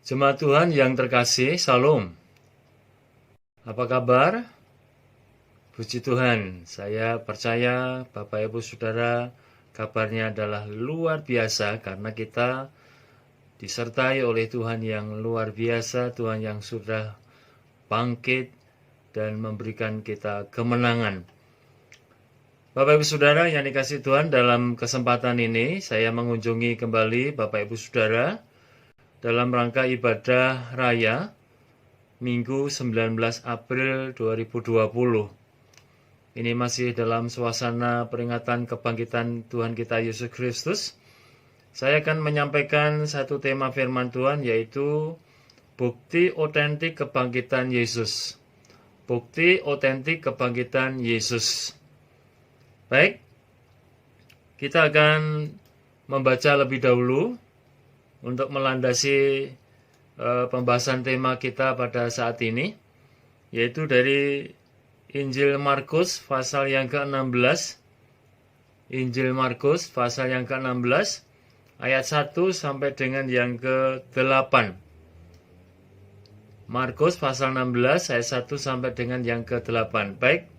Jemaat Tuhan yang terkasih, Salam. Apa kabar? Puji Tuhan, saya percaya Bapak Ibu Saudara kabarnya adalah luar biasa karena kita disertai oleh Tuhan yang luar biasa, Tuhan yang sudah bangkit dan memberikan kita kemenangan. Bapak Ibu Saudara yang dikasih Tuhan, dalam kesempatan ini saya mengunjungi kembali Bapak Ibu Saudara dalam rangka ibadah raya Minggu 19 April 2020. Ini masih dalam suasana peringatan kebangkitan Tuhan kita Yesus Kristus. Saya akan menyampaikan satu tema firman Tuhan, yaitu bukti otentik kebangkitan Yesus. Bukti otentik kebangkitan Yesus. Baik, kita akan membaca lebih dahulu untuk melandasi pembahasan tema kita pada saat ini, yaitu dari Injil Markus pasal yang ke-16. Injil Markus pasal yang ke-16 ayat 1 sampai dengan yang ke-8. Markus pasal 16 ayat 1 sampai dengan yang ke-8. Baik,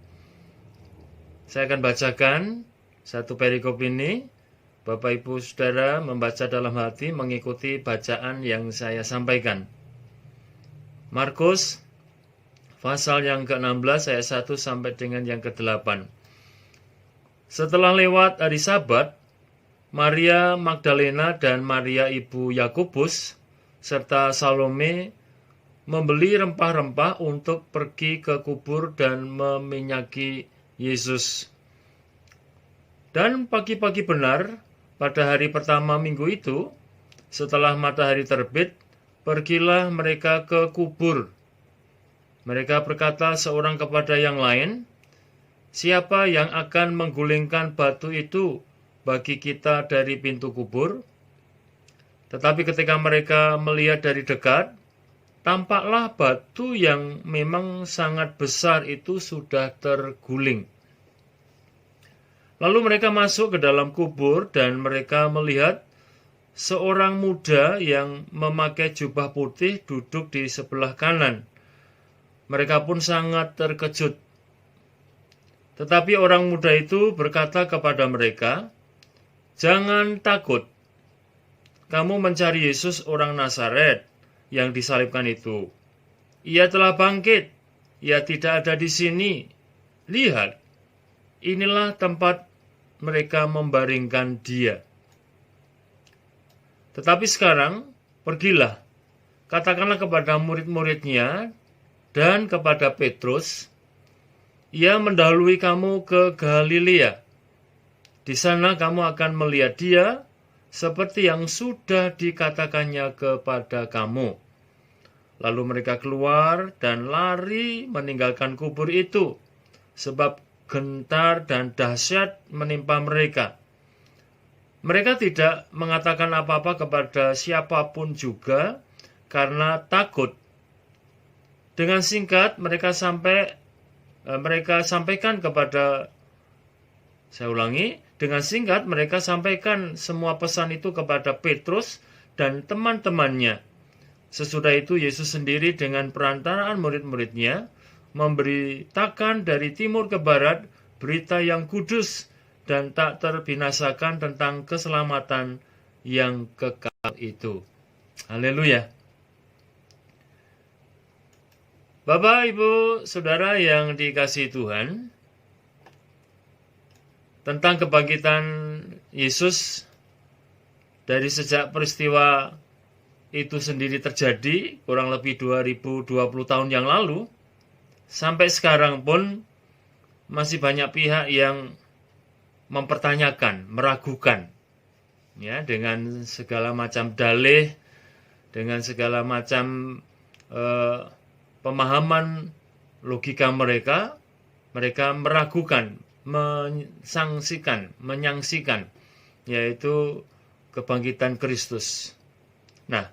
saya akan bacakan satu perikop ini. Bapak Ibu Saudara membaca dalam hati, mengikuti bacaan yang saya sampaikan. Markus pasal yang ke-16 ayat 1 sampai dengan yang ke-8. Setelah lewat hari Sabat, Maria Magdalena dan Maria ibu Yakobus serta Salome membeli rempah-rempah untuk pergi ke kubur dan meminyaki Yesus. Dan pagi-pagi benar, pada hari pertama minggu itu, setelah matahari terbit, pergilah mereka ke kubur. Mereka berkata seorang kepada yang lain, "Siapa yang akan menggulingkan batu itu bagi kita dari pintu kubur?" Tetapi ketika mereka melihat dari dekat, tampaklah batu yang memang sangat besar itu sudah terguling. Lalu mereka masuk ke dalam kubur dan mereka melihat seorang muda yang memakai jubah putih duduk di sebelah kanan. Mereka pun sangat terkejut. Tetapi orang muda itu berkata kepada mereka, "Jangan takut. Kamu mencari Yesus orang Nazaret yang disalibkan itu. Ia telah bangkit. Ia tidak ada di sini. Lihat, inilah tempat mereka membaringkan dia. Tetapi sekarang, pergilah, katakanlah kepada murid-muridnya dan kepada Petrus, ia mendahului kamu ke Galilea. Di sana kamu akan melihat dia seperti yang sudah dikatakannya kepada kamu." Lalu mereka keluar dan lari meninggalkan kubur itu, sebab gentar dan dahsyat menimpa mereka. Mereka tidak mengatakan apa-apa kepada siapapun juga karena takut. Dengan singkat mereka sampaikan kepada, saya ulangi, dengan singkat mereka sampaikan semua pesan itu kepada Petrus dan teman-temannya. Sesudah itu Yesus sendiri dengan perantaraan murid-muridnya memberitakan dari timur ke barat berita yang kudus dan tak terbinasakan tentang keselamatan yang kekal itu. Haleluya. Bapak, Ibu, Saudara yang dikasihi Tuhan, tentang kebangkitan Yesus dari sejak peristiwa itu sendiri terjadi kurang lebih 2020 tahun yang lalu, sampai sekarang pun masih banyak pihak yang mempertanyakan, meragukan, ya, dengan segala macam dalih, dengan segala macam pemahaman logika mereka meragukan, menyangsikan, yaitu kebangkitan Kristus. Nah,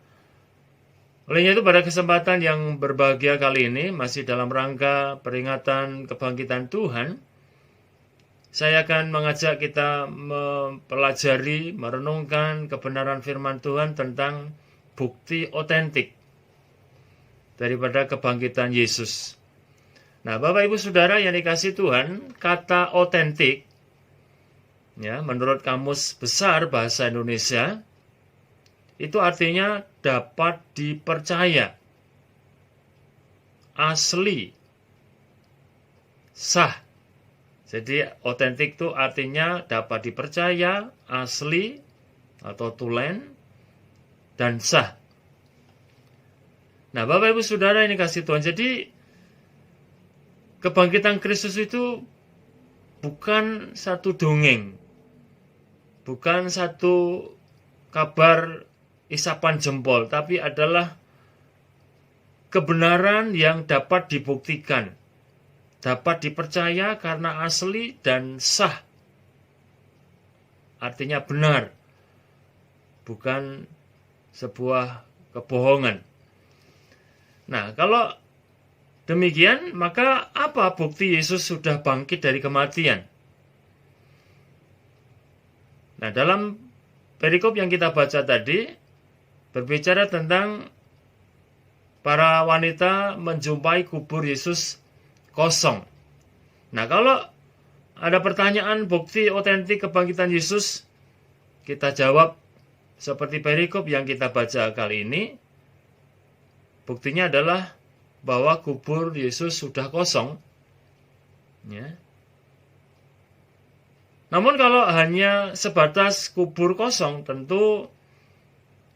olehnya itu pada kesempatan yang berbahagia kali ini, masih dalam rangka peringatan kebangkitan Tuhan, saya akan mengajak kita mempelajari, merenungkan kebenaran firman Tuhan tentang bukti otentik daripada kebangkitan Yesus. Nah, Bapak Ibu Saudara yang dikasihi Tuhan, kata otentik, ya, menurut Kamus Besar Bahasa Indonesia, itu artinya dapat dipercaya, asli, sah. Jadi otentik itu artinya dapat dipercaya, asli atau tulen, dan sah. Nah, Bapak Ibu Saudara ini kasih Tuhan, jadi kebangkitan Kristus itu bukan satu dongeng, bukan satu kabar isapan jempol, tapi adalah kebenaran yang dapat dibuktikan, dapat dipercaya karena asli dan sah. Artinya benar, bukan sebuah kebohongan. Nah, kalau demikian, maka apa bukti Yesus sudah bangkit dari kematian? Nah, dalam perikop yang kita baca tadi, berbicara tentang para wanita menjumpai kubur Yesus kosong. Nah, kalau ada pertanyaan bukti otentik kebangkitan Yesus, kita jawab seperti perikop yang kita baca kali ini. Buktinya adalah bahwa kubur Yesus sudah kosong. Ya. Namun kalau hanya sebatas kubur kosong, tentu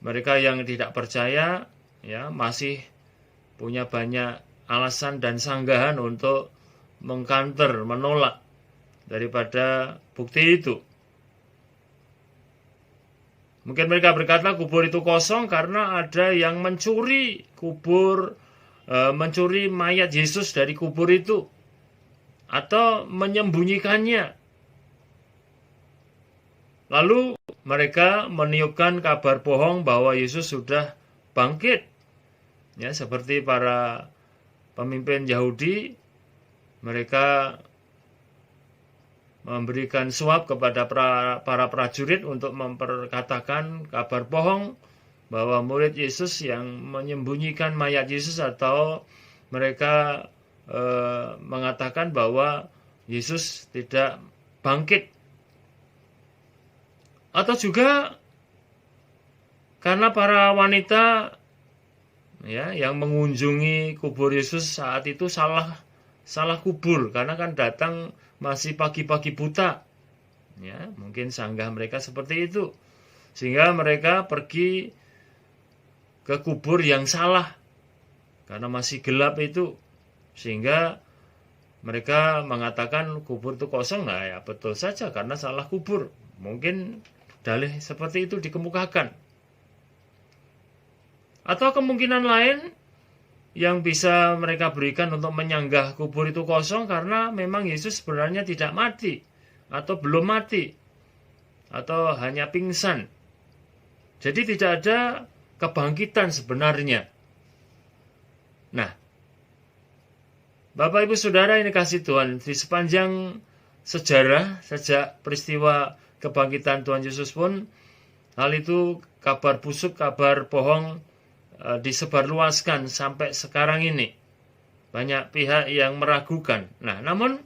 mereka yang tidak percaya ya masih punya banyak alasan dan sanggahan untuk mengkanter, menolak daripada bukti itu. Mungkin mereka berkata kubur itu kosong karena ada yang mencuri mencuri mayat Yesus dari kubur itu, atau menyembunyikannya. Lalu mereka meniupkan kabar bohong bahwa Yesus sudah bangkit. Ya, seperti para pemimpin Yahudi, mereka memberikan suap kepada para prajurit untuk memperkatakan kabar bohong bahwa murid Yesus yang menyembunyikan mayat Yesus, atau mereka mengatakan bahwa Yesus tidak bangkit. Atau juga karena para wanita ya yang mengunjungi kubur Yesus saat itu salah kubur, karena kan datang masih pagi-pagi buta. Ya, mungkin sanggah mereka seperti itu. Sehingga mereka pergi ke kubur yang salah karena masih gelap itu, sehingga mereka mengatakan kubur itu kosong. Nah ya betul saja, karena salah kubur. Mungkin dalih seperti itu dikemukakan. Atau kemungkinan lain yang bisa mereka berikan untuk menyanggah kubur itu kosong, karena memang Yesus sebenarnya tidak mati, atau belum mati, atau hanya pingsan. Jadi tidak ada kebangkitan sebenarnya. Nah, Bapak Ibu Saudara ini kasih Tuhan, di sepanjang sejarah, sejak peristiwa kebangkitan Tuhan Yesus pun, hal itu kabar busuk, kabar bohong disebarluaskan sampai sekarang ini. Banyak pihak yang meragukan. Nah, namun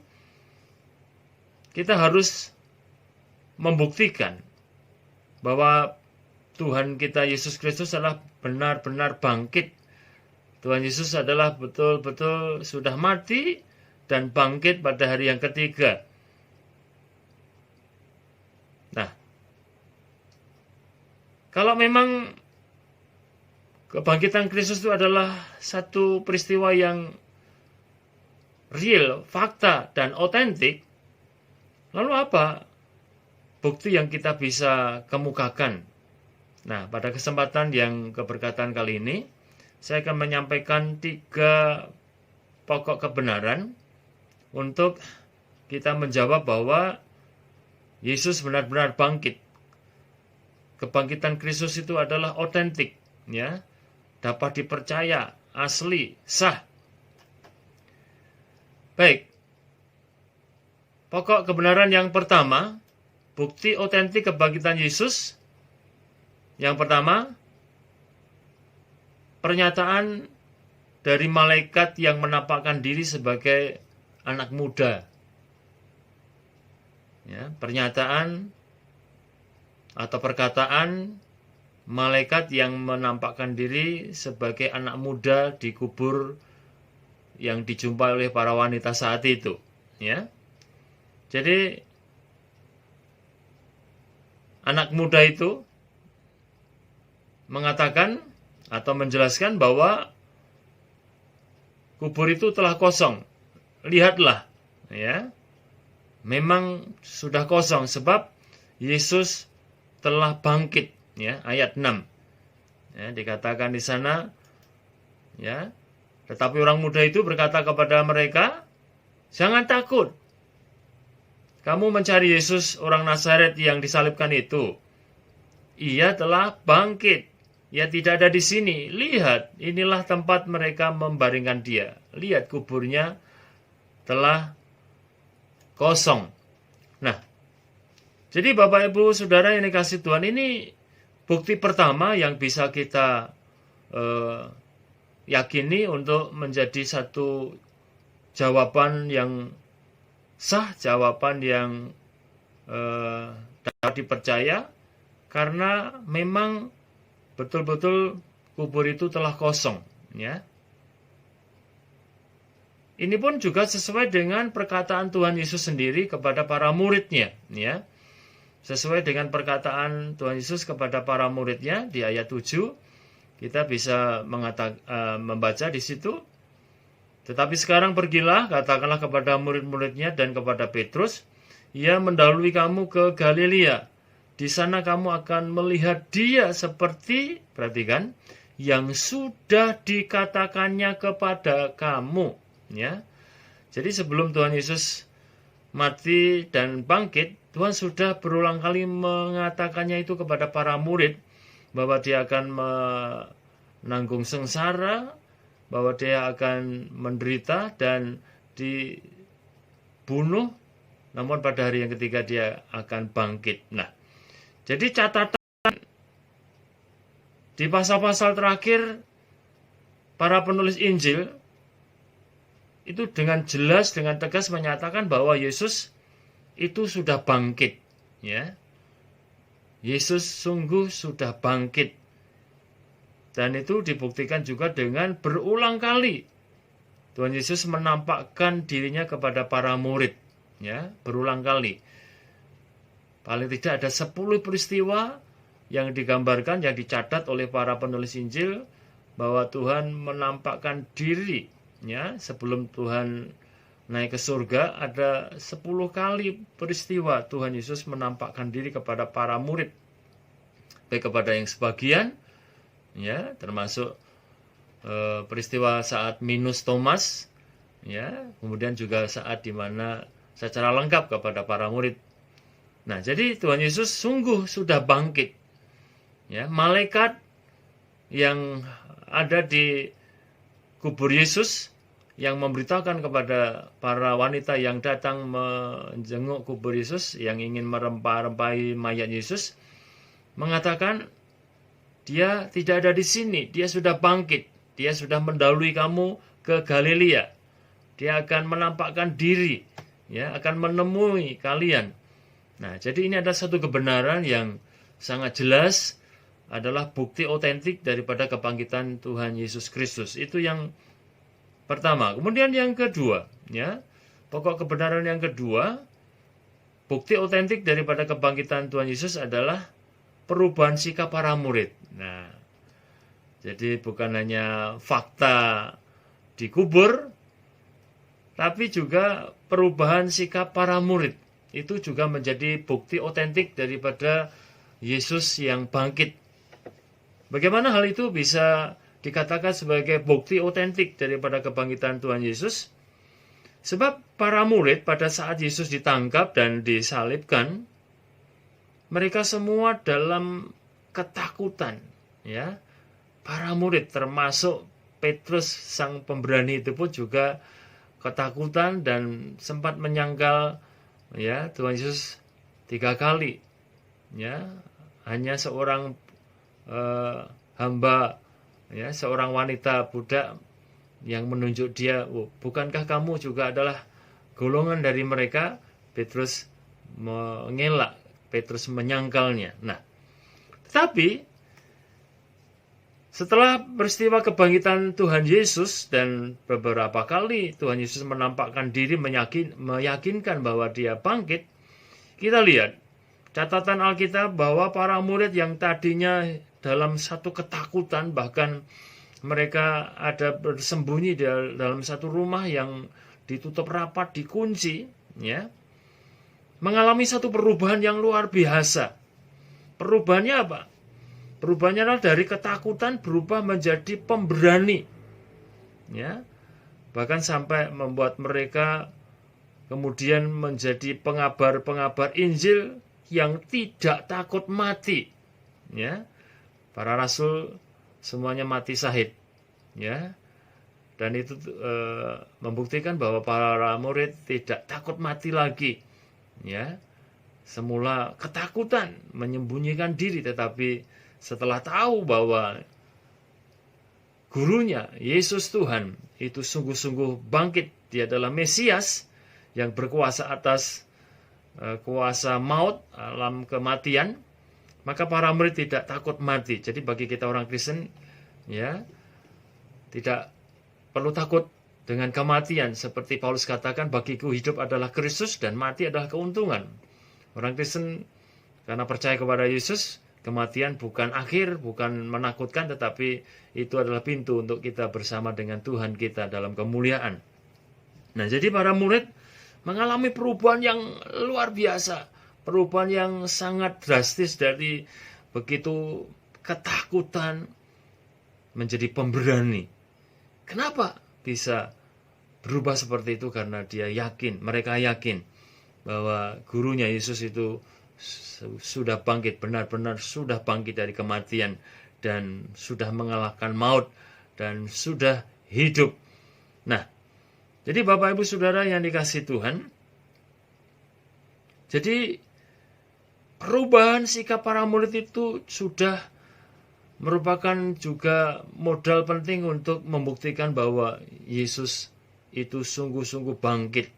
kita harus membuktikan bahwa Tuhan kita Yesus Kristus adalah benar-benar bangkit. Tuhan Yesus adalah betul-betul sudah mati dan bangkit pada hari yang ketiga. Nah, kalau memang kebangkitan Kristus itu adalah satu peristiwa yang real, fakta, dan otentik, lalu apa bukti yang kita bisa kemukakan? Nah, pada kesempatan yang keberkatan kali ini, saya akan menyampaikan 3 pokok kebenaran untuk kita menjawab bahwa Yesus benar-benar bangkit. Kebangkitan Kristus itu adalah otentik, ya, dapat dipercaya, asli, sah. Baik, pokok kebenaran yang pertama, bukti otentik kebangkitan Yesus. Yang pertama, pernyataan dari malaikat yang menampakkan diri sebagai anak muda. Ya, pernyataan atau perkataan malaikat yang menampakkan diri sebagai anak muda di kubur yang dijumpai oleh para wanita saat itu. Ya, jadi anak muda itu mengatakan atau menjelaskan bahwa kubur itu telah kosong. Lihatlah, ya, memang sudah kosong sebab Yesus telah bangkit, ya, ayat 6. Ya, dikatakan di sana, ya, tetapi orang muda itu berkata kepada mereka, "Jangan takut. Kamu mencari Yesus orang Nazaret yang disalibkan itu. Ia telah bangkit. Ia tidak ada di sini. Lihat, inilah tempat mereka membaringkan dia. Lihat, kuburnya telah kosong." Nah, jadi Bapak Ibu Saudara yang dikasihi Tuhan, ini bukti pertama yang bisa kita yakini untuk menjadi satu jawaban yang sah, jawaban yang dapat dipercaya, karena memang betul-betul kubur itu telah kosong, ya. Ini pun juga sesuai dengan perkataan Tuhan Yesus sendiri kepada para muridnya, ya. Sesuai dengan perkataan Tuhan Yesus kepada para muridnya di ayat 7, kita bisa membaca di situ, "Tetapi sekarang pergilah, katakanlah kepada murid-muridnya dan kepada Petrus, ia mendahului kamu ke Galilea. Di sana kamu akan melihat dia seperti," perhatikan, "yang sudah dikatakannya kepada kamu." Ya. Jadi sebelum Tuhan Yesus mati dan bangkit, Tuhan sudah berulang kali mengatakannya itu kepada para murid, bahwa dia akan menanggung sengsara, bahwa dia akan menderita dan dibunuh, namun pada hari yang ketiga dia akan bangkit. Nah, jadi catatan di pasal-pasal terakhir para penulis Injil itu dengan jelas, dengan tegas menyatakan bahwa Yesus itu sudah bangkit, ya. Yesus sungguh sudah bangkit. Dan itu dibuktikan juga dengan berulang kali Tuhan Yesus menampakkan dirinya kepada para murid, ya, berulang kali. Paling tidak ada 10 peristiwa yang digambarkan, yang dicatat oleh para penulis Injil, bahwa Tuhan menampakkan diri, ya, sebelum Tuhan naik ke surga. Ada 10 kali peristiwa Tuhan Yesus menampakkan diri kepada para murid, baik kepada yang sebagian, ya, termasuk peristiwa saat minus Thomas, ya, kemudian juga saat dimana secara lengkap kepada para murid. Nah, jadi Tuhan Yesus sungguh sudah bangkit, ya. Malaikat yang ada di kubur Yesus yang memberitahukan kepada para wanita yang datang menjenguk kubur Yesus, yang ingin merempah-rempahi mayat Yesus, mengatakan, "Dia tidak ada di sini, dia sudah bangkit, dia sudah mendahului kamu ke Galilea. Dia akan menampakkan diri, ya, akan menemui kalian." Nah, jadi ini ada satu kebenaran yang sangat jelas, adalah bukti otentik daripada kebangkitan Tuhan Yesus Kristus. Itu yang pertama. Kemudian yang kedua, ya, pokok kebenaran yang kedua, bukti otentik daripada kebangkitan Tuhan Yesus adalah perubahan sikap para murid. Nah, jadi bukan hanya fakta dikubur, tapi juga perubahan sikap para murid. Itu juga menjadi bukti otentik daripada Yesus yang bangkit. Bagaimana hal itu bisa dikatakan sebagai bukti otentik daripada kebangkitan Tuhan Yesus? Sebab para murid pada saat Yesus ditangkap dan disalibkan, mereka semua dalam ketakutan, ya. Para murid termasuk Petrus sang pemberani itu pun juga ketakutan dan sempat menyangkal, ya, Tuhan Yesus 3 kali, ya. Hanya seorang hamba, ya, seorang wanita budak yang menunjuk dia, bukankah kamu juga adalah golongan dari mereka? Petrus mengelak, Petrus menyangkalnya. Nah, tetapi setelah peristiwa kebangkitan Tuhan Yesus dan beberapa kali Tuhan Yesus menampakkan diri meyakinkan bahwa dia bangkit, kita lihat catatan Alkitab bahwa para murid yang tadinya dalam satu ketakutan, bahkan mereka ada bersembunyi dalam satu rumah yang ditutup rapat, dikunci, ya, mengalami satu perubahan yang luar biasa. Perubahannya apa? Perubahannya adalah dari ketakutan berubah menjadi pemberani, ya, bahkan sampai membuat mereka kemudian menjadi pengabar-pengabar Injil yang tidak takut mati, ya. Para rasul semuanya mati syahid, ya, dan itu membuktikan bahwa para murid tidak takut mati lagi, ya. Semula ketakutan, menyembunyikan diri, tetapi setelah tahu bahwa gurunya, Yesus Tuhan, itu sungguh-sungguh bangkit, dia adalah Mesias yang berkuasa atas kuasa maut, alam kematian, maka para murid tidak takut mati. Jadi bagi kita orang Kristen, ya, tidak perlu takut dengan kematian. Seperti Paulus katakan, bagiku hidup adalah Kristus dan mati adalah keuntungan. Orang Kristen karena percaya kepada Yesus, kematian bukan akhir, bukan menakutkan, tetapi itu adalah pintu untuk kita bersama dengan Tuhan kita dalam kemuliaan. Nah, jadi para murid mengalami perubahan yang luar biasa, perubahan yang sangat drastis dari begitu ketakutan menjadi pemberani. Kenapa bisa berubah seperti itu? Karena mereka yakin bahwa gurunya Yesus itu sudah bangkit, benar-benar sudah bangkit dari kematian dan sudah mengalahkan maut dan sudah hidup. Nah, jadi Bapak Ibu Saudara yang dikasihi Tuhan, jadi perubahan sikap para murid itu sudah merupakan juga modal penting untuk membuktikan bahwa Yesus itu sungguh-sungguh bangkit.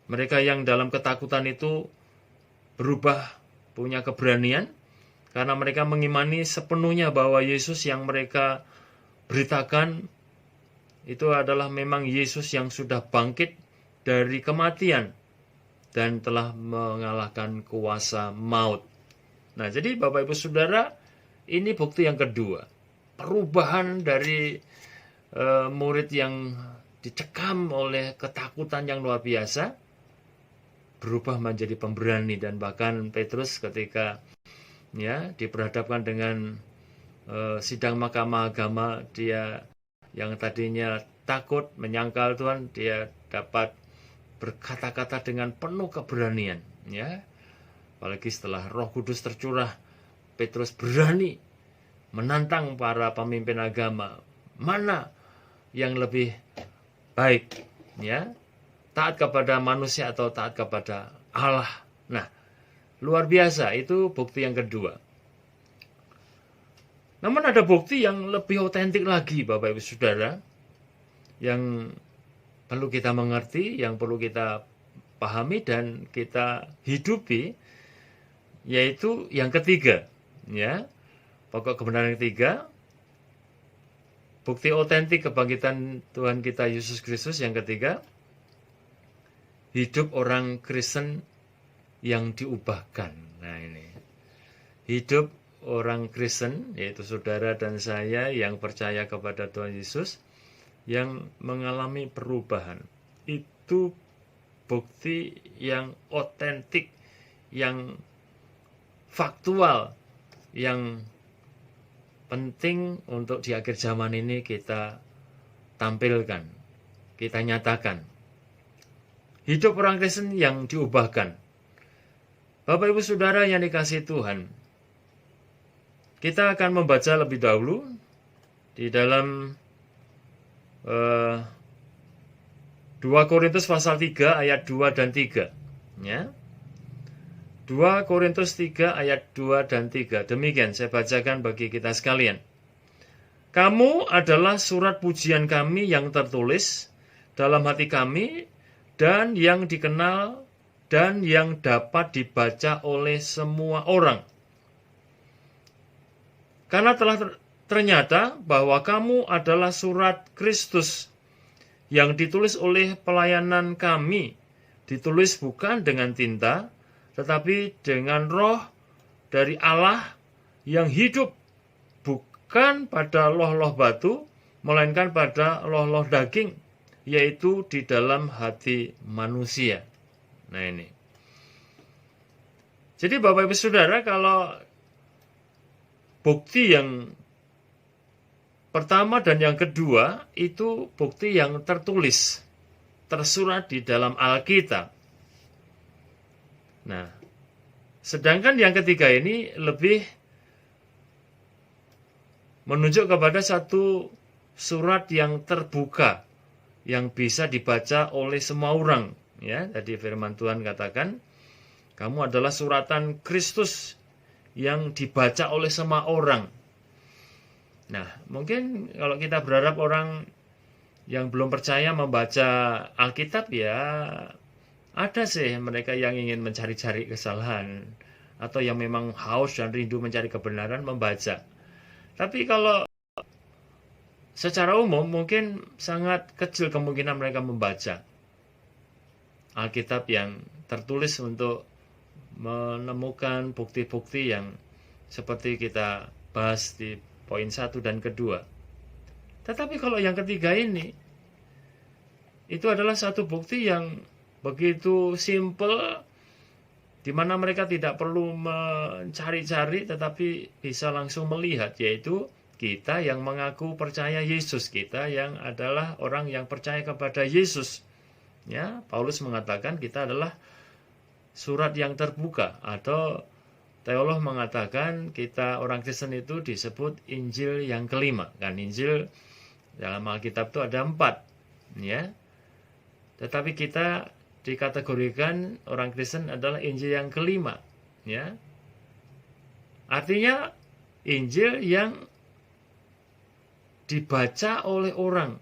Mereka yang dalam ketakutan itu berubah, punya keberanian, karena mereka mengimani sepenuhnya bahwa Yesus yang mereka beritakan itu adalah memang Yesus yang sudah bangkit dari kematian dan telah mengalahkan kuasa maut. Nah, jadi Bapak Ibu Saudara, ini bukti yang kedua. Perubahan dari murid yang dicekam oleh ketakutan yang luar biasa, berubah menjadi pemberani. Dan bahkan Petrus ketika diperhadapkan dengan sidang mahkamah agama, dia yang tadinya takut, menyangkal Tuhan, dia dapat berkata-kata dengan penuh keberanian, ya. Apalagi setelah Roh Kudus tercurah, Petrus berani menantang para pemimpin agama, mana yang lebih baik, ya, taat kepada manusia atau taat kepada Allah. Nah, luar biasa, itu bukti yang kedua. Namun ada bukti yang lebih otentik lagi, Bapak Ibu Saudara, yang perlu kita mengerti, yang perlu kita pahami dan kita hidupi, yaitu yang ketiga, ya. Pokok kebenaran yang ketiga, bukti otentik kebangkitan Tuhan kita Yesus Kristus yang ketiga, hidup orang Kristen yang diubahkan. Nah, ini hidup orang Kristen, yaitu saudara dan saya yang percaya kepada Tuhan Yesus, yang mengalami perubahan. Itu bukti yang otentik, yang faktual, yang penting untuk di akhir zaman ini kita tampilkan, kita nyatakan. Hidup orang Kristen yang diubahkan. Bapak Ibu Saudara yang dikasihi Tuhan, kita akan membaca lebih dahulu di dalam 2 Korintus pasal 3 ayat 2 dan 3. Ya. 2 Korintus 3 ayat 2 dan 3. Demikian saya bacakan bagi kita sekalian. Kamu adalah surat pujian kami yang tertulis dalam hati kami dan yang dikenal dan yang dapat dibaca oleh semua orang. Karena telah ternyata bahwa kamu adalah surat Kristus yang ditulis oleh pelayanan kami, ditulis bukan dengan tinta, tetapi dengan roh dari Allah yang hidup, bukan pada loh-loh batu, melainkan pada loh-loh daging, yaitu di dalam hati manusia. Nah ini. Jadi Bapak Ibu Saudara, kalau bukti yang pertama dan yang kedua itu bukti yang tertulis, tersurat di dalam Alkitab. Nah, sedangkan yang ketiga ini lebih menunjuk kepada satu surat yang terbuka, yang bisa dibaca oleh semua orang. Ya, tadi firman Tuhan katakan, kamu adalah suratan Kristus yang dibaca oleh semua orang. Nah, mungkin kalau kita berharap orang yang belum percaya membaca Alkitab, ya ada sih mereka yang ingin mencari-cari kesalahan atau yang memang haus dan rindu mencari kebenaran membaca. Tapi kalau secara umum mungkin sangat kecil kemungkinan mereka membaca Alkitab yang tertulis untuk menemukan bukti-bukti yang seperti kita bahas di poin 1 dan kedua. Tetapi kalau yang ketiga ini, itu adalah satu bukti yang begitu simple, di mana mereka tidak perlu mencari-cari, tetapi bisa langsung melihat, yaitu kita yang mengaku percaya Yesus, kita yang adalah orang yang percaya kepada Yesus. Ya, Paulus mengatakan kita adalah surat yang terbuka, atau teolog mengatakan kita orang Kristen itu disebut Injil yang kelima. Kan Injil dalam Alkitab itu ada 4, ya. Tetapi kita dikategorikan orang Kristen adalah Injil yang kelima, ya. Artinya Injil yang dibaca oleh orang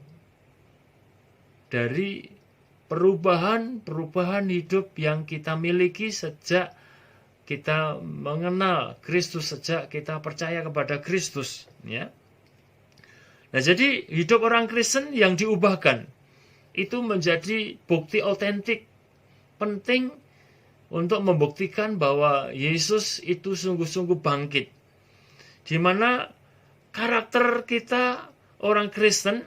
dari perubahan hidup yang kita miliki sejak kita mengenal Kristus, sejak kita percaya kepada Kristus, ya. Nah, jadi hidup orang Kristen yang diubahkan itu menjadi bukti otentik, penting untuk membuktikan bahwa Yesus itu sungguh-sungguh bangkit. Di mana karakter kita orang Kristen,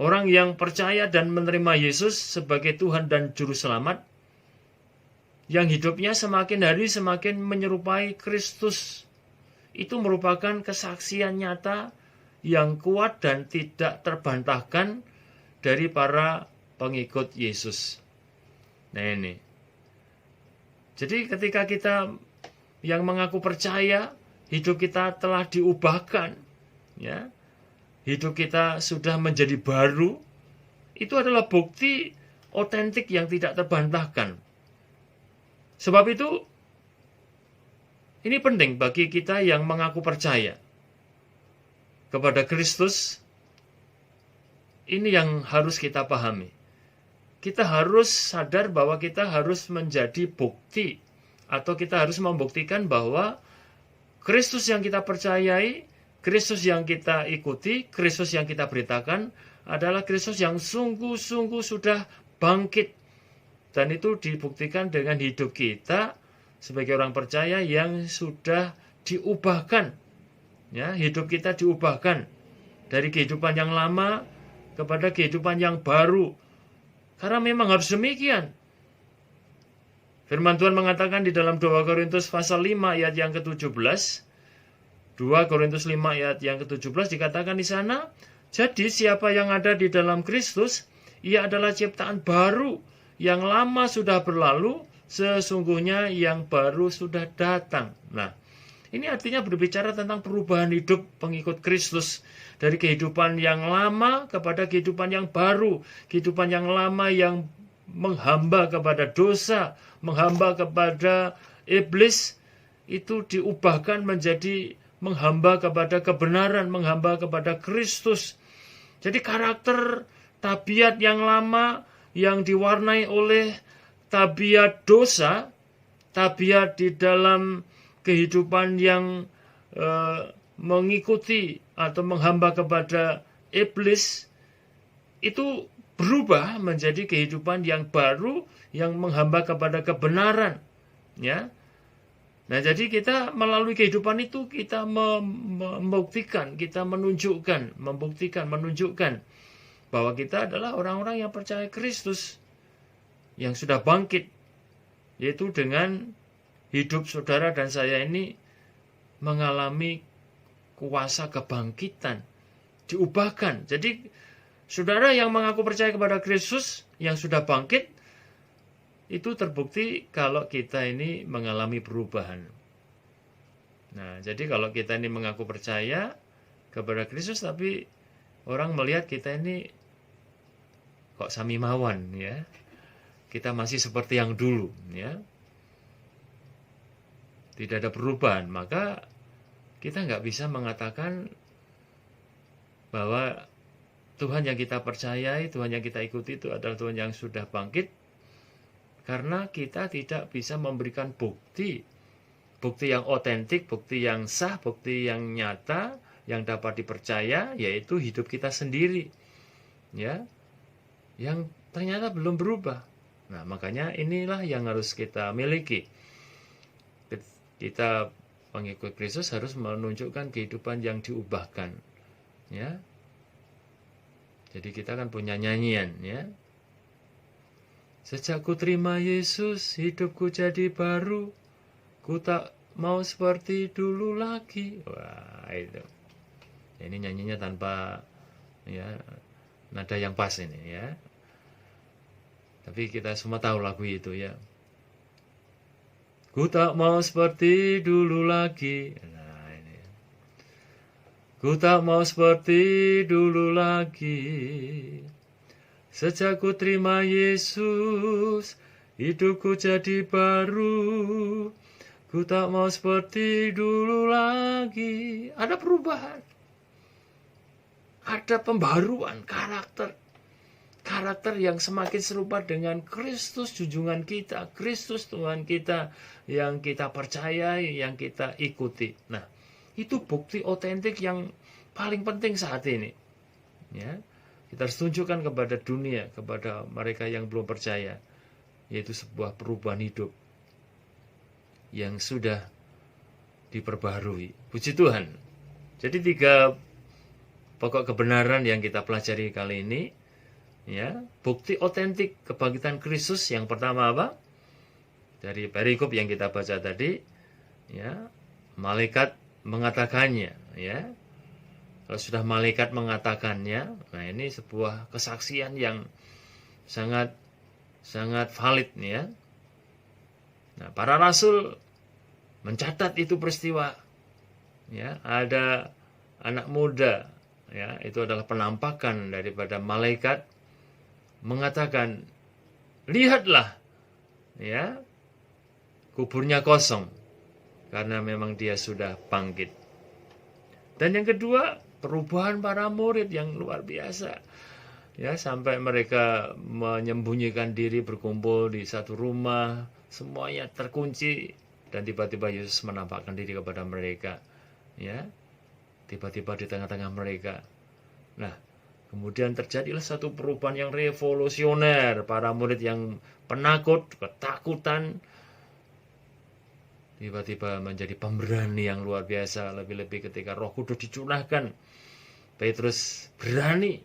orang yang percaya dan menerima Yesus sebagai Tuhan dan Juru Selamat, yang hidupnya semakin hari semakin menyerupai Kristus, itu merupakan kesaksian nyata yang kuat dan tidak terbantahkan dari para pengikut Yesus. Nah ini. Jadi ketika kita yang mengaku percaya, hidup kita telah diubahkan, ya. Hidup kita sudah menjadi baru, itu adalah bukti otentik yang tidak terbantahkan. Sebab itu, ini penting bagi kita yang mengaku percaya kepada Kristus. Ini yang harus kita pahami. Kita harus sadar bahwa kita harus menjadi bukti, atau kita harus membuktikan bahwa Kristus yang kita percayai, Kristus yang kita ikuti, Kristus yang kita beritakan adalah Kristus yang sungguh-sungguh sudah bangkit. Dan itu dibuktikan dengan hidup kita sebagai orang percaya yang sudah diubahkan. Ya, hidup kita diubahkan dari kehidupan yang lama kepada kehidupan yang baru. Karena memang harus demikian. Firman Tuhan mengatakan di dalam 2 Korintus pasal 5 ayat yang ke-17, 2 Korintus 5 ayat yang ke-17 dikatakan di sana, jadi siapa yang ada di dalam Kristus, ia adalah ciptaan baru, yang lama sudah berlalu, sesungguhnya yang baru sudah datang. Nah, ini artinya berbicara tentang perubahan hidup pengikut Kristus, dari kehidupan yang lama kepada kehidupan yang baru, kehidupan yang lama yang menghamba kepada dosa, menghamba kepada iblis, itu diubahkan menjadi menghamba kepada kebenaran, menghamba kepada Kristus. Jadi karakter tabiat yang lama yang diwarnai oleh tabiat dosa, tabiat di dalam kehidupan yang mengikuti atau menghamba kepada iblis, itu berubah menjadi kehidupan yang baru yang menghamba kepada kebenaran, ya. Nah, jadi kita melalui kehidupan itu kita membuktikan, kita menunjukkan, menunjukkan bahwa kita adalah orang-orang yang percaya Kristus yang sudah bangkit, yaitu dengan hidup saudara dan saya ini mengalami kuasa kebangkitan, diubahkan. Jadi saudara yang mengaku percaya kepada Kristus yang sudah bangkit, itu terbukti kalau kita ini mengalami perubahan. Nah, jadi kalau kita ini mengaku percaya kepada Kristus, tapi orang melihat kita ini kok samimawan, ya. Kita masih seperti yang dulu, ya. Tidak ada perubahan, maka kita nggak bisa mengatakan bahwa Tuhan yang kita percayai, Tuhan yang kita ikuti itu adalah Tuhan yang sudah bangkit, karena kita tidak bisa memberikan bukti yang otentik, bukti yang sah, bukti yang nyata, yang dapat dipercaya, yaitu hidup kita sendiri, ya, yang ternyata belum berubah. Nah, makanya inilah yang harus kita miliki. Kita pengikut Kristus harus menunjukkan kehidupan yang diubahkan, ya. Jadi kita kan punya nyanyian, ya. Sejak ku terima Yesus, hidupku jadi baru, ku tak mau seperti dulu lagi. Wah, itu. Ini nyanyinya tanpa, ya, nada yang pas ini, ya. Tapi kita semua tahu lagu itu, ya. Ku tak mau seperti dulu lagi. Nah, ini. Ku tak mau seperti dulu lagi. Sejak ku terima Yesus, hidupku jadi baru. Ku tak mau seperti dulu lagi. Ada perubahan. Ada pembaruan karakter. Karakter yang semakin serupa dengan Kristus junjungan kita, Kristus Tuhan kita yang kita percayai, yang kita ikuti. Nah, itu bukti otentik yang paling penting saat ini. Ya, kita harus tunjukkan kepada dunia, kepada mereka yang belum percaya, yaitu sebuah perubahan hidup yang sudah diperbaharui. Puji Tuhan. Jadi 3 pokok kebenaran yang kita pelajari kali ini. Ya, bukti otentik kebangkitan Kristus yang pertama apa? Dari perikop yang kita baca tadi, ya, malaikat mengatakannya, ya. Kalau sudah malaikat mengatakannya, nah ini sebuah kesaksian yang sangat valid, ya. Nah, para rasul mencatat itu peristiwa, ya. Ada anak muda, ya, itu adalah penampakan daripada malaikat mengatakan, lihatlah, ya, kuburnya kosong, karena memang dia sudah bangkit. Dan yang kedua, perubahan para murid yang luar biasa, ya, sampai mereka menyembunyikan diri, berkumpul di satu rumah, semuanya terkunci, dan tiba-tiba Yesus menampakkan diri kepada mereka, ya, tiba-tiba di tengah-tengah mereka. Nah, kemudian terjadilah satu perubahan yang revolusioner. Para murid yang penakut, ketakutan, tiba-tiba menjadi pemberani yang luar biasa. Lebih-lebih ketika Roh Kudus dicurahkan, Petrus berani,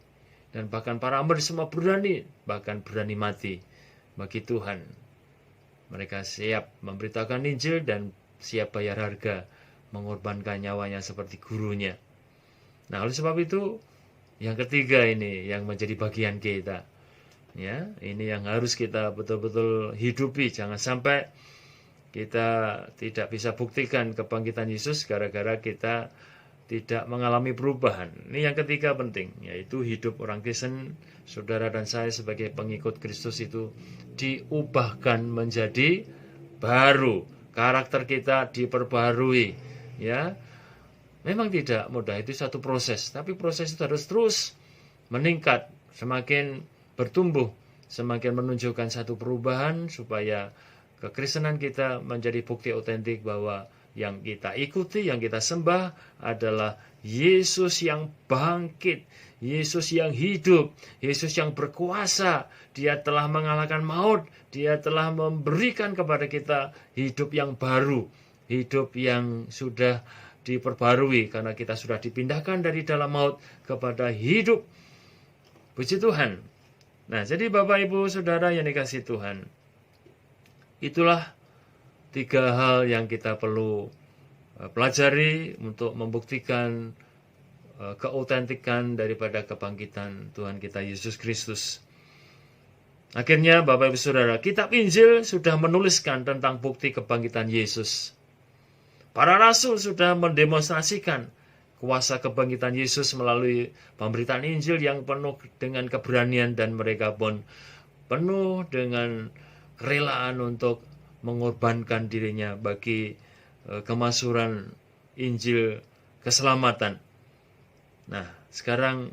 dan bahkan para murid semua berani, bahkan berani mati bagi Tuhan. Mereka siap memberitakan Injil dan siap bayar harga, mengorbankan nyawanya seperti gurunya. Nah, oleh sebab itu, yang ketiga ini yang menjadi bagian kita, ya, ini yang harus kita betul-betul hidupi. Jangan sampai kita tidak bisa buktikan kebangkitan Yesus gara-gara kita tidak mengalami perubahan. Ini yang ketiga penting, yaitu hidup orang Kristen, saudara dan saya sebagai pengikut Kristus itu diubahkan menjadi baru. Karakter kita diperbarui, ya. Memang tidak mudah, itu satu proses, tapi proses itu harus terus meningkat, semakin bertumbuh, semakin menunjukkan satu perubahan supaya kekristenan kita menjadi bukti otentik bahwa yang kita ikuti, yang kita sembah adalah Yesus yang bangkit, Yesus yang hidup, Yesus yang berkuasa. Dia telah mengalahkan maut, Dia telah memberikan kepada kita hidup yang baru, hidup yang sudah diperbarui karena kita sudah dipindahkan dari dalam maut kepada hidup. Puji Tuhan. Nah, jadi Bapak Ibu Saudara yang dikasihi Tuhan, itulah 3 hal yang kita perlu pelajari untuk membuktikan keautentikan daripada kebangkitan Tuhan kita Yesus Kristus. Akhirnya Bapak Ibu Saudara, kitab Injil sudah menuliskan tentang bukti kebangkitan Yesus. Para rasul sudah mendemonstrasikan kuasa kebangkitan Yesus melalui pemberitaan Injil yang penuh dengan keberanian, dan mereka pun penuh dengan kerelaan untuk mengorbankan dirinya bagi kemasyhuran Injil keselamatan. Nah, sekarang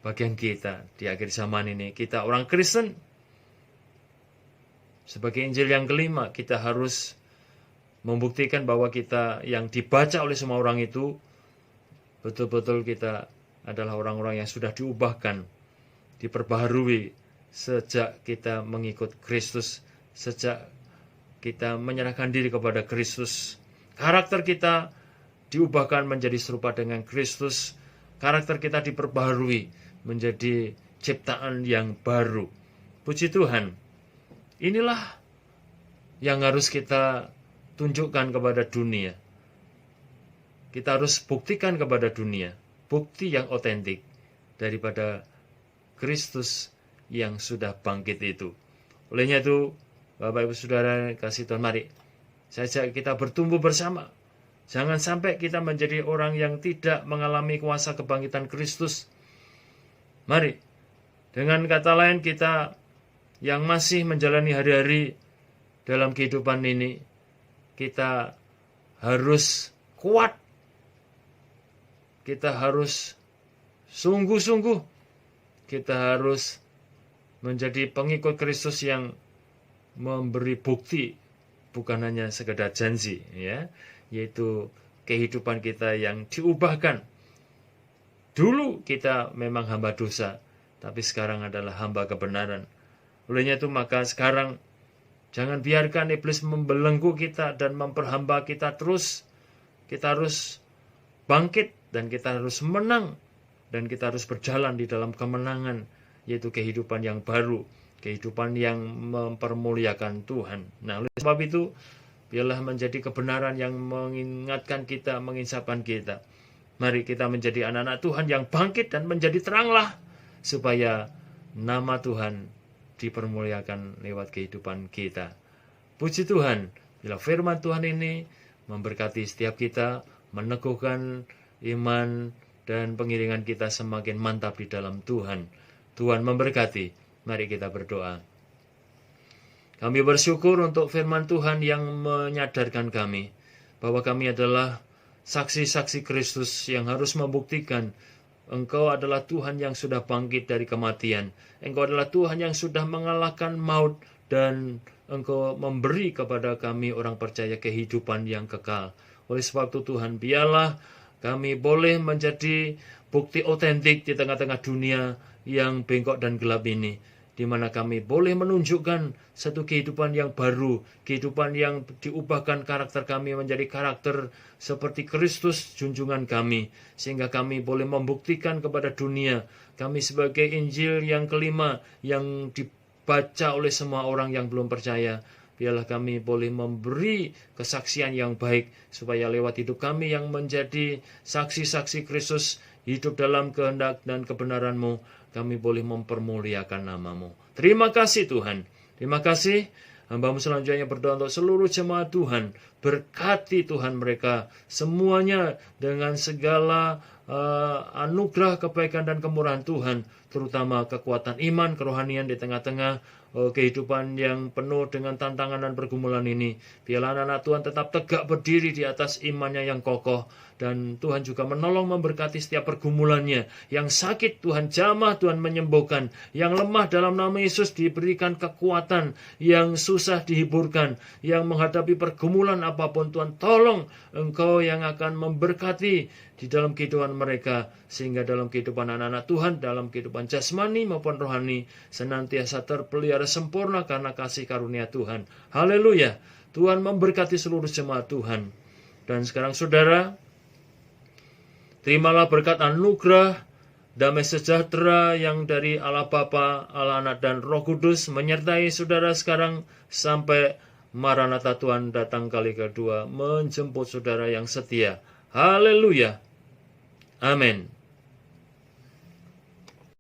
bagian kita di akhir zaman ini, kita orang Kristen, sebagai Injil yang kelima, kita harus membuktikan bahwa kita yang dibaca oleh semua orang itu betul-betul kita adalah orang-orang yang sudah diubahkan, diperbaharui sejak kita mengikut Kristus, sejak kita menyerahkan diri kepada Kristus. Karakter kita diubahkan menjadi serupa dengan Kristus. Karakter kita diperbaharui menjadi ciptaan yang baru. Puji Tuhan. Inilah yang harus kita tunjukkan kepada dunia. Kita harus buktikan kepada dunia bukti yang otentik daripada Kristus yang sudah bangkit itu. Olehnya itu, Bapak Ibu Saudara kasih Tuhan, mari saja kita bertumbuh bersama. Jangan sampai kita menjadi orang yang tidak mengalami kuasa kebangkitan Kristus. Mari, dengan kata lain, kita yang masih menjalani hari-hari dalam kehidupan ini, kita harus kuat. Kita harus sungguh-sungguh. Kita harus menjadi pengikut Kristus yang memberi bukti, bukan hanya sekedar janji, ya, yaitu kehidupan kita yang diubahkan. Dulu kita memang hamba dosa, tapi sekarang adalah hamba kebenaran. Olehnya itu, maka sekarang jangan biarkan iblis membelenggu kita dan memperhamba kita terus. Kita harus bangkit dan kita harus menang. Dan kita harus berjalan di dalam kemenangan, yaitu kehidupan yang baru. Kehidupan yang mempermuliakan Tuhan. Nah, oleh sebab itu, biarlah menjadi kebenaran yang mengingatkan kita, menginsapkan kita. Mari kita menjadi anak-anak Tuhan yang bangkit dan menjadi teranglah. Supaya nama Tuhan dipermuliakan lewat kehidupan kita. Puji Tuhan, bila firman Tuhan ini memberkati setiap kita, meneguhkan iman dan pengiringan kita semakin mantap di dalam Tuhan. Tuhan memberkati. Mari kita berdoa. Kami bersyukur untuk firman Tuhan yang menyadarkan kami bahwa kami adalah saksi-saksi Kristus yang harus membuktikan Engkau adalah Tuhan yang sudah bangkit dari kematian. Engkau adalah Tuhan yang sudah mengalahkan maut, dan Engkau memberi kepada kami orang percaya kehidupan yang kekal. Oleh sebab itu Tuhan, biarlah kami boleh menjadi bukti otentik di tengah-tengah dunia yang bengkok dan gelap ini, di mana kami boleh menunjukkan satu kehidupan yang baru, kehidupan yang diubahkan karakter kami menjadi karakter seperti Kristus junjungan kami, sehingga kami boleh membuktikan kepada dunia kami sebagai Injil yang kelima yang dibaca oleh semua orang yang belum percaya. Biarlah kami boleh memberi kesaksian yang baik, supaya lewat hidup kami yang menjadi saksi-saksi Kristus, hidup dalam kehendak dan kebenaran-Mu, kami boleh mempermuliakan nama-Mu. Terima kasih Tuhan. Terima kasih. Hamba-Mu selanjutnya berdoa untuk seluruh jemaat Tuhan. Berkati Tuhan mereka semuanya dengan segala anugerah, kebaikan, dan kemurahan Tuhan, terutama kekuatan iman, kerohanian di tengah-tengah kehidupan yang penuh dengan tantangan dan pergumulan ini. Biarlah anak-anak Tuhan tetap tegak berdiri di atas imannya yang kokoh, dan Tuhan juga menolong memberkati setiap pergumulannya. Yang sakit Tuhan jamah, Tuhan menyembuhkan. Yang lemah dalam nama Yesus diberikan kekuatan. Yang susah dihiburkan. Yang menghadapi pergumulan apapun, Tuhan tolong Engkau yang akan memberkati di dalam kehidupan mereka, sehingga dalam kehidupan anak-anak Tuhan, dalam kehidupan jasmani maupun rohani, senantiasa terpelihara sempurna karena kasih karunia Tuhan. Haleluya. Tuhan memberkati seluruh jemaat Tuhan. Dan sekarang saudara, terimalah berkat anugerah, damai sejahtera yang dari Allah Bapa, Allah Anak, dan Roh Kudus menyertai saudara sekarang sampai Maranatha, Tuhan datang kali kedua menjemput saudara yang setia. Haleluya. Amin.